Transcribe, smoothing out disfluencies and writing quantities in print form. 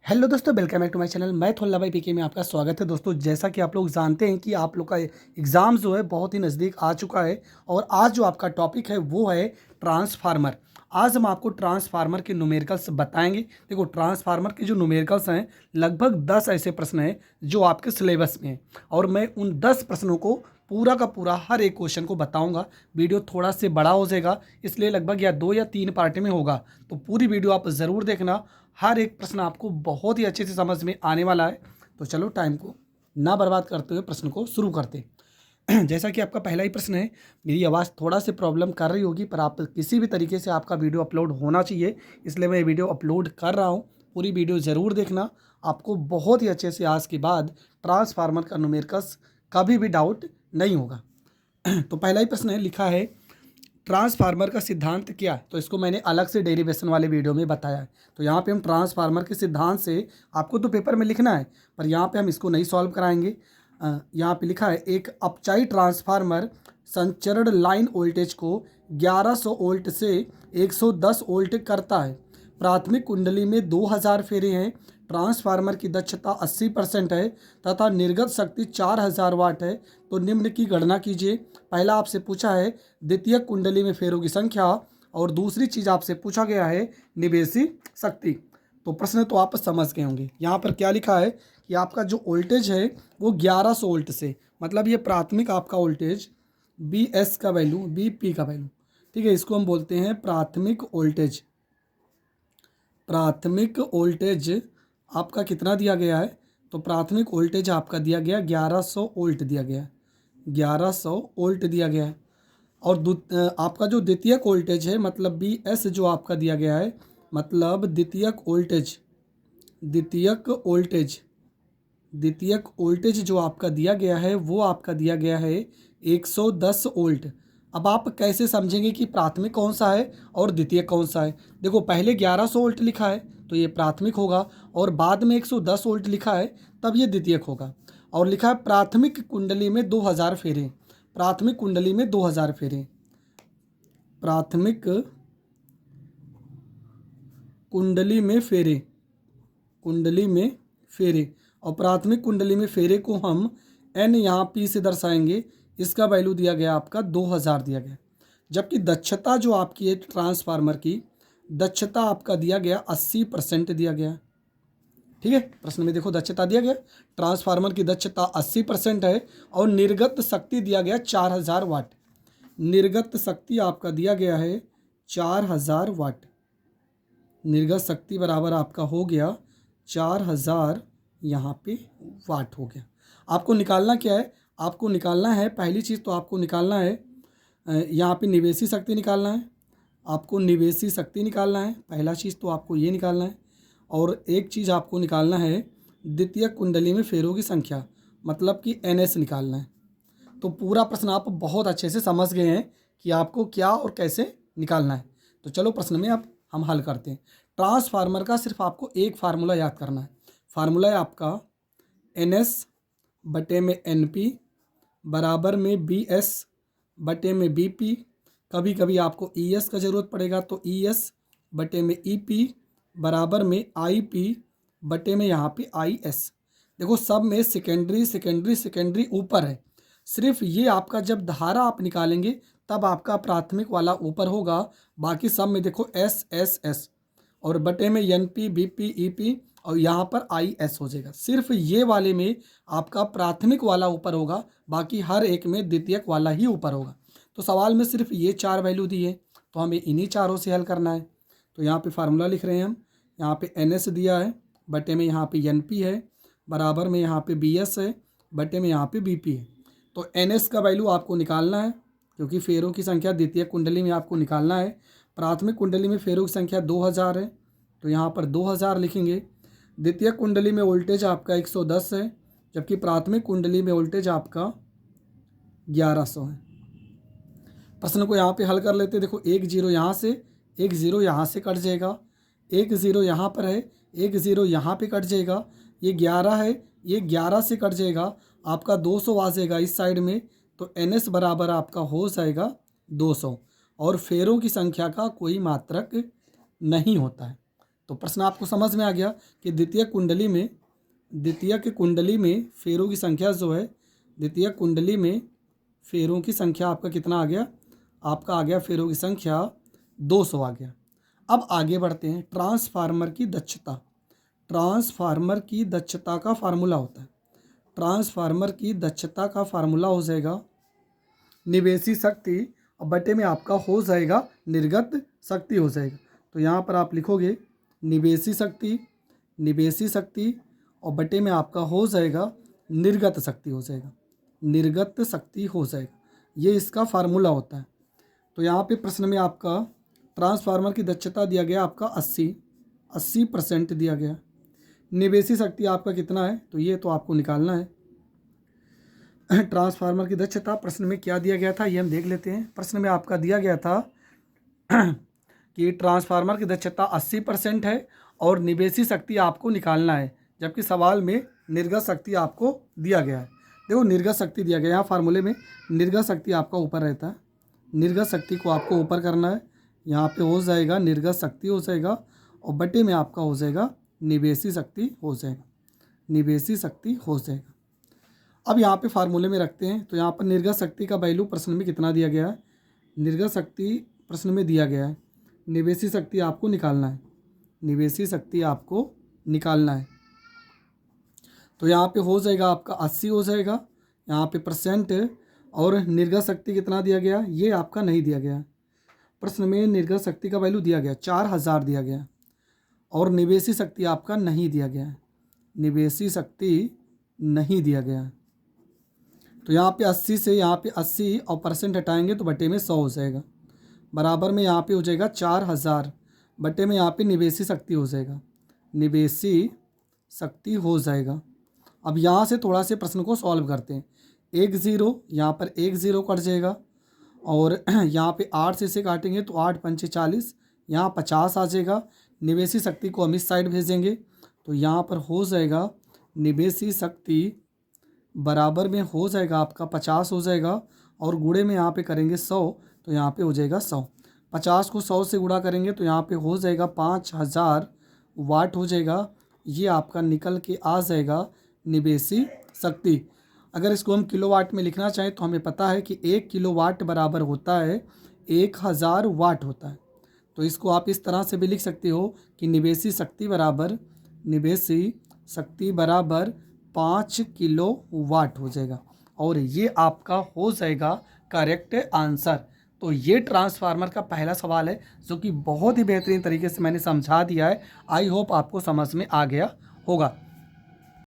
Hello दोस्तों, welcome back to my channel. मैं थोल्ला भाई पीके में आपका स्वागत है। दोस्तों, जैसा कि आप लोग जानते हैं कि आप लोग का एग्ज़ाम जो है बहुत ही नज़दीक आ चुका है और आज जो आपका टॉपिक है वो है ट्रांसफार्मर। आज हम आपको ट्रांसफार्मर के न्यूमेरिकल्स बताएंगे। देखो, ट्रांसफार्मर के जो न्यूमेरिकल्स हैं लगभग 10 ऐसे प्रश्न हैं जो आपके सिलेबस में हैं और मैं उन 10 प्रश्नों को पूरा का पूरा हर एक क्वेश्चन को बताऊंगा। वीडियो थोड़ा से बड़ा हो जाएगा, इसलिए लगभग या 2 या 3 पार्ट में होगा, तो पूरी वीडियो आप ज़रूर देखना। हर एक प्रश्न आपको बहुत ही अच्छे से समझ में आने वाला है। तो चलो टाइम को ना बर्बाद करते हुए प्रश्न को शुरू करते हैं। जैसा कि आपका पहला ही प्रश्न है, मेरी आवाज़ थोड़ा से प्रॉब्लम कर रही होगी पर आप किसी भी तरीके से आपका वीडियो अपलोड होना चाहिए, इसलिए मैं ये वीडियो अपलोड कर रहा हूँ। पूरी वीडियो ज़रूर देखना, आपको बहुत ही अच्छे से आज के बाद ट्रांसफार्मर का न्यूमेरिकल्स कभी भी डाउट नहीं होगा। तो पहला ही प्रश्न है, लिखा है ट्रांसफार्मर का सिद्धांत क्या है। तो इसको मैंने अलग से डेरिवेशन वाले वीडियो में बताया है। तो यहाँ पे हम ट्रांसफार्मर के सिद्धांत से, आपको तो पेपर में लिखना है पर यहाँ पे हम इसको नहीं सॉल्व कराएंगे। यहाँ पे लिखा है, एक अपचाई ट्रांसफार्मर संचरण लाइन वोल्टेज को 1100 वोल्ट से 110 वोल्ट करता है। प्राथमिक कुंडली में 2000 फेरे हैं। ट्रांसफार्मर की दक्षता 80% है तथा निर्गत शक्ति 4000 वाट है। तो निम्न की गणना कीजिए। पहला आपसे पूछा है द्वितीय कुंडली में फेरों की संख्या और दूसरी चीज़ आपसे पूछा गया है निवेशी शक्ति। तो प्रश्न तो आप समझ गए होंगे। यहाँ पर क्या लिखा है कि आपका जो वोल्टेज है वो 1100 वोल्ट से, मतलब ये प्राथमिक आपका वोल्टेज बी एस का वैल्यू, बी पी का वैल्यू, ठीक है, इसको हम बोलते हैं प्राथमिक वोल्टेज। प्राथमिक वोल्टेज आपका कितना दिया गया है, तो प्राथमिक वोल्टेज आपका दिया गया 1100 वोल्ट दिया गया, 1100 वोल्ट दिया गया है। और आपका जो द्वितीयक वोल्टेज है, मतलब बी एस जो आपका दिया गया है, मतलब द्वितीयक वोल्टेज, द्वितीयक वोल्टेज, द्वितीयक वोल्टेज जो आपका दिया गया है वो आपका दिया गया है 110 वोल्ट। अब आप कैसे समझेंगे कि प्राथमिक कौन सा है और द्वितीयक कौन सा है। देखो, पहले 1100 वोल्ट लिखा है तो ये प्राथमिक होगा और बाद में 110 वोल्ट लिखा है तब ये द्वितीयक होगा। और लिखा है प्राथमिक कुंडली में 2000 फेरे, प्राथमिक कुंडली में 2000 फेरे, प्राथमिक कुंडली में फेरे, कुंडली में फेरे। और प्राथमिक कुंडली में फेरे को हम एन यहाँ पी से दर्शाएंगे। इसका वैल्यू दिया गया आपका 2000 दिया गया। जबकि दक्षता जो आपकी है ट्रांसफार्मर की, दक्षता आपका दिया गया 80% दिया गया। ठीक है, प्रश्न में देखो दक्षता दिया गया, ट्रांसफार्मर की दक्षता 80% है और निर्गत शक्ति दिया गया 4000 वाट। निर्गत शक्ति आपका दिया गया है 4000 वाट। निर्गत शक्ति बराबर आपका हो गया 4000 यहाँ पे वाट हो गया। आपको निकालना क्या है, आपको निकालना है, पहली चीज़ तो आपको निकालना है यहाँ पे निवेशी शक्ति निकालना है। आपको निवेशी शक्ति निकालना है, पहला चीज़ तो आपको ये निकालना है। और एक चीज़ आपको निकालना है द्वितीय कुंडली में फेरों की संख्या, मतलब कि NS निकालना है। तो पूरा प्रश्न आप बहुत अच्छे से समझ गए हैं कि आपको क्या और कैसे निकालना है। तो चलो प्रश्न में अब हम हल करते हैं। ट्रांसफार्मर का सिर्फ आपको एक फार्मूला याद करना है। फार्मूला है आपका NS बटे में NP बराबर में BS बटे में BP। कभी कभी आपको ES का ज़रूरत पड़ेगा तो ES बटे में EP बराबर में IP बटे में यहाँ पे IS। देखो, सब में सेकेंडरी सेकेंडरी सेकेंडरी ऊपर है, सिर्फ ये आपका जब धारा आप निकालेंगे तब आपका प्राथमिक वाला ऊपर होगा। बाकी सब में देखो SSS और बटे में NP BP EP और यहाँ पर IS हो जाएगा। सिर्फ ये वाले में आपका प्राथमिक वाला ऊपर होगा, बाकी हर एक में द्वितीयक वाला ही ऊपर होगा। तो सवाल में सिर्फ ये 4 वैल्यू दिए तो हमें इन्हीं चारों से हल करना है। तो यहाँ पे फार्मूला लिख रहे हैं हम, यहाँ पे NS दिया है, बटे में यहाँ पे NP है, बराबर में यहाँ पे BS है, बटे में यहाँ पे BP है। तो NS का वैल्यू आपको निकालना है क्योंकि फेरों की संख्या द्वितीय कुंडली में आपको निकालना है। प्राथमिक कुंडली में फेरों की संख्या 2000 है तो यहाँ पर 2000 लिखेंगे। द्वितीय कुंडली में वोल्टेज आपका 110 है जबकि प्राथमिक कुंडली में वोल्टेज आपका 1100 है। प्रश्न को यहाँ पे हल कर लेते हैं। देखो, एक जीरो यहाँ से, एक ज़ीरो यहाँ से कट जाएगा, एक ज़ीरो यहाँ पर है, एक ज़ीरो यहाँ पे कट जाएगा, ये 11 है, ये 11 से कट जाएगा, आपका 200 आ जाएगा इस साइड में। तो NS बराबर आपका हो जाएगा 200 और फेरों की संख्या का कोई मात्रक नहीं होता है। तो प्रश्न आपको समझ में आ गया कि द्वितीयक कुंडली में फेरों की संख्या जो है, द्वितीयक कुंडली में फेरों की संख्या आपका कितना आ गया, आपका आ गया फेरों की संख्या 200 आ गया। अब आगे बढ़ते हैं। ट्रांसफार्मर की दक्षता, ट्रांसफार्मर की दक्षता का फार्मूला होता है, ट्रांसफार्मर की दक्षता का फार्मूला हो जाएगा निवेशी शक्ति और बटे में आपका हो जाएगा निर्गत शक्ति हो जाएगा। तो यहाँ पर आप लिखोगे निवेशी शक्ति और बटे में आपका हो जाएगा निर्गत शक्ति हो जाएगा, निर्गत शक्ति हो जाएगा। ये इसका फार्मूला होता है। तो यहाँ पे प्रश्न में आपका ट्रांसफार्मर की दक्षता दिया गया आपका 80% दिया गया। निवेशी शक्ति आपका कितना है, तो ये तो आपको निकालना है। ट्रांसफार्मर की दक्षता प्रश्न में क्या दिया गया था ये हम देख लेते हैं। प्रश्न में आपका दिया गया था कि ट्रांसफार्मर की दक्षता 80% है और निवेशी शक्ति आपको निकालना है, जबकि सवाल में निर्गत शक्ति आपको दिया गया है। देखो निर्गत शक्ति दिया गया, यहाँ फार्मूले में निर्गत शक्ति आपका ऊपर रहता है, निर्गत शक्ति को आपको ऊपर करना है। यहाँ पे हो जाएगा निर्गत शक्ति हो जाएगा और बटे में आपका हो जाएगा निवेशी शक्ति हो जाएगा, निवेशी शक्ति हो जाएगा। अब यहाँ पे फार्मूले में रखते हैं। तो यहाँ पर निर्गत शक्ति का वैल्यू प्रश्न में कितना दिया गया है, निर्गत शक्ति प्रश्न में दिया गया है, निवेशी शक्ति आपको निकालना है, निवेशी शक्ति आपको निकालना है। तो यहाँ पे हो जाएगा आपका 80 हो जाएगा, यहाँ पे परसेंट, और निर्गत शक्ति कितना दिया गया ये आपका नहीं दिया गया। प्रश्न में निर्गत शक्ति का वैल्यू दिया गया 4000 दिया गया और निवेशी शक्ति आपका नहीं दिया गया है, निवेशी शक्ति नहीं दिया गया है। तो यहाँ पे 80 से यहाँ पे 80 और परसेंट हटाएंगे तो बटे में 100 हो जाएगा, बराबर में यहाँ पे हो जाएगा 4000, बटे में यहाँ पे निवेशी शक्ति हो जाएगा, निवेशी शक्ति हो जाएगा। अब यहाँ से थोड़ा से प्रश्न को सॉल्व करते हैं। 1 0 यहाँ पर 1 0 कट जाएगा और यहाँ पे 8 से इसे काटेंगे तो 8 पंचे 40, यहाँ 50 आ जाएगा। निवेशी शक्ति को हम इस साइड भेजेंगे तो यहाँ पर हो जाएगा निवेशी शक्ति बराबर में हो जाएगा आपका 50 हो जाएगा और गुणे में यहाँ पे करेंगे 100 तो यहाँ पे हो जाएगा 100। 50 को 100 से गुणा करेंगे तो यहाँ पे हो जाएगा 5000 वाट हो जाएगा। ये आपका निकल के आ जाएगा निवेशी शक्ति। अगर इसको हम किलोवाट में लिखना चाहें तो हमें पता है कि 1 किलोवाट बराबर होता है 1000 वाट होता है। तो इसको आप इस तरह से भी लिख सकते हो कि निवेशी शक्ति बराबर 5 किलो वाट हो जाएगा और ये आपका हो जाएगा करेक्ट आंसर। तो ये ट्रांसफार्मर का पहला सवाल है जो कि बहुत ही बेहतरीन तरीके से मैंने समझा दिया है। आई होप आपको समझ में आ गया होगा।